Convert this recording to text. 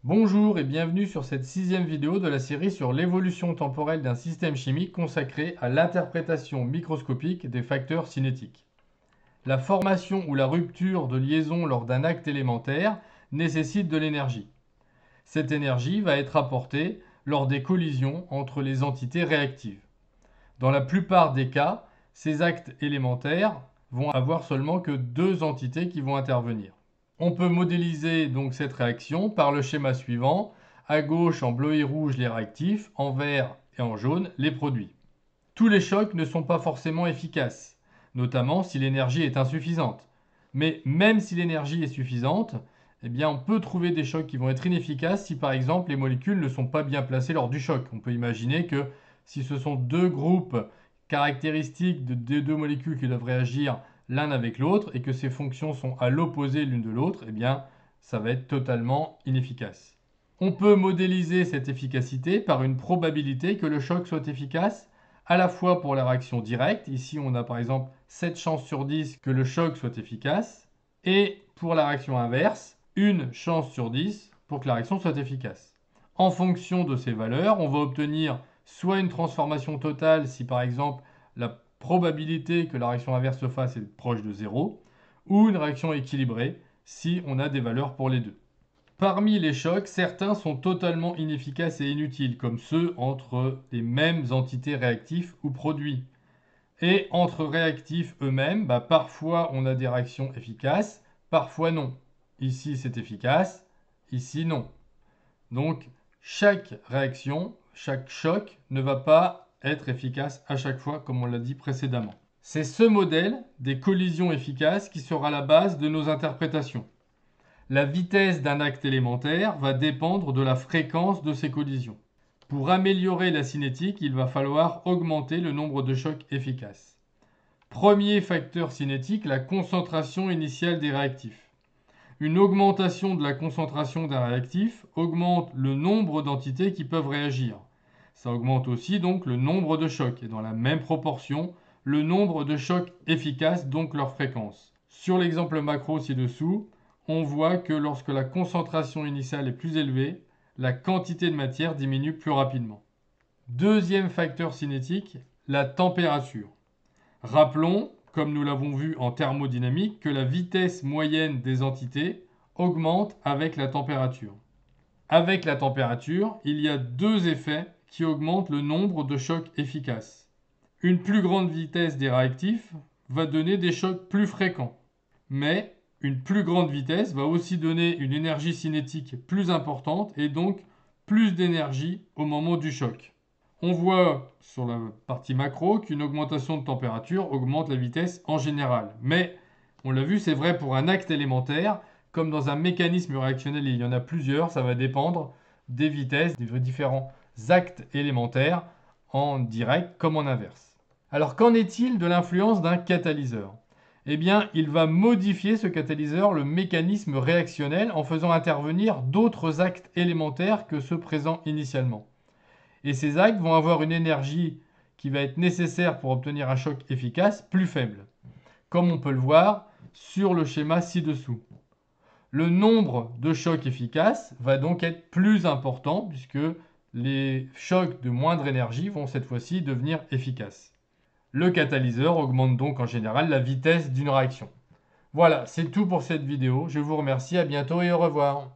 Bonjour et bienvenue sur cette 6e vidéo de la série sur l'évolution temporelle d'un système chimique consacré à l'interprétation microscopique des facteurs cinétiques. La formation ou la rupture de liaison lors d'un acte élémentaire nécessite de l'énergie. Cette énergie va être apportée lors des collisions entre les entités réactives. Dans la plupart des cas, ces actes élémentaires vont avoir seulement que deux entités qui vont intervenir. On peut modéliser donc cette réaction par le schéma suivant. À gauche, en bleu et rouge, les réactifs, en vert et en jaune, les produits. Tous les chocs ne sont pas forcément efficaces, notamment si l'énergie est insuffisante. Mais même si l'énergie est suffisante, eh bien on peut trouver des chocs qui vont être inefficaces si par exemple les molécules ne sont pas bien placées lors du choc. On peut imaginer que si ce sont deux groupes caractéristiques des deux molécules qui doivent réagir l'un avec l'autre et que ces fonctions sont à l'opposé l'une de l'autre, eh bien ça va être totalement inefficace. On peut modéliser cette efficacité par une probabilité que le choc soit efficace à la fois pour la réaction directe, ici on a par exemple 7 chances sur 10 que le choc soit efficace, et pour la réaction inverse, 1 chance sur 10 pour que la réaction soit efficace. En fonction de ces valeurs, on va obtenir soit une transformation totale si par exemple la probabilité que la réaction inverse se fasse est proche de 0, ou une réaction équilibrée si on a des valeurs pour les deux. Parmi les chocs, certains sont totalement inefficaces et inutiles, comme ceux entre les mêmes entités réactifs ou produits. Et entre réactifs eux-mêmes, parfois on a des réactions efficaces, parfois non. Ici c'est efficace, ici non. Donc chaque réaction, chaque choc ne va pas être efficace à chaque fois, comme on l'a dit précédemment. C'est ce modèle des collisions efficaces qui sera la base de nos interprétations. La vitesse d'un acte élémentaire va dépendre de la fréquence de ces collisions. Pour améliorer la cinétique, il va falloir augmenter le nombre de chocs efficaces. Premier facteur cinétique, la concentration initiale des réactifs. Une augmentation de la concentration d'un réactif augmente le nombre d'entités qui peuvent réagir. Ça augmente aussi donc le nombre de chocs et dans la même proportion, le nombre de chocs efficaces, donc leur fréquence. Sur l'exemple macro ci-dessous, on voit que lorsque la concentration initiale est plus élevée, la quantité de matière diminue plus rapidement. Deuxième facteur cinétique, la température. Rappelons, comme nous l'avons vu en thermodynamique, que la vitesse moyenne des entités augmente avec la température. Avec la température, il y a deux effets qui augmentent le nombre de chocs efficaces. Une plus grande vitesse des réactifs va donner des chocs plus fréquents, mais une plus grande vitesse va aussi donner une énergie cinétique plus importante et donc plus d'énergie au moment du choc. On voit sur la partie macro qu'une augmentation de température augmente la vitesse en général. Mais, on l'a vu, c'est vrai pour un acte élémentaire. Comme dans un mécanisme réactionnel, il y en a plusieurs, ça va dépendre des vitesses des différents actes élémentaires en direct comme en inverse. Alors qu'en est-il de l'influence d'un catalyseur ? Eh bien, il va modifier ce catalyseur, le mécanisme réactionnel, en faisant intervenir d'autres actes élémentaires que ceux présents initialement. Et ces actes vont avoir une énergie qui va être nécessaire pour obtenir un choc efficace plus faible, comme on peut le voir sur le schéma ci-dessous. Le nombre de chocs efficaces va donc être plus important puisque les chocs de moindre énergie vont cette fois-ci devenir efficaces. Le catalyseur augmente donc en général la vitesse d'une réaction. Voilà, c'est tout pour cette vidéo. Je vous remercie, à bientôt et au revoir.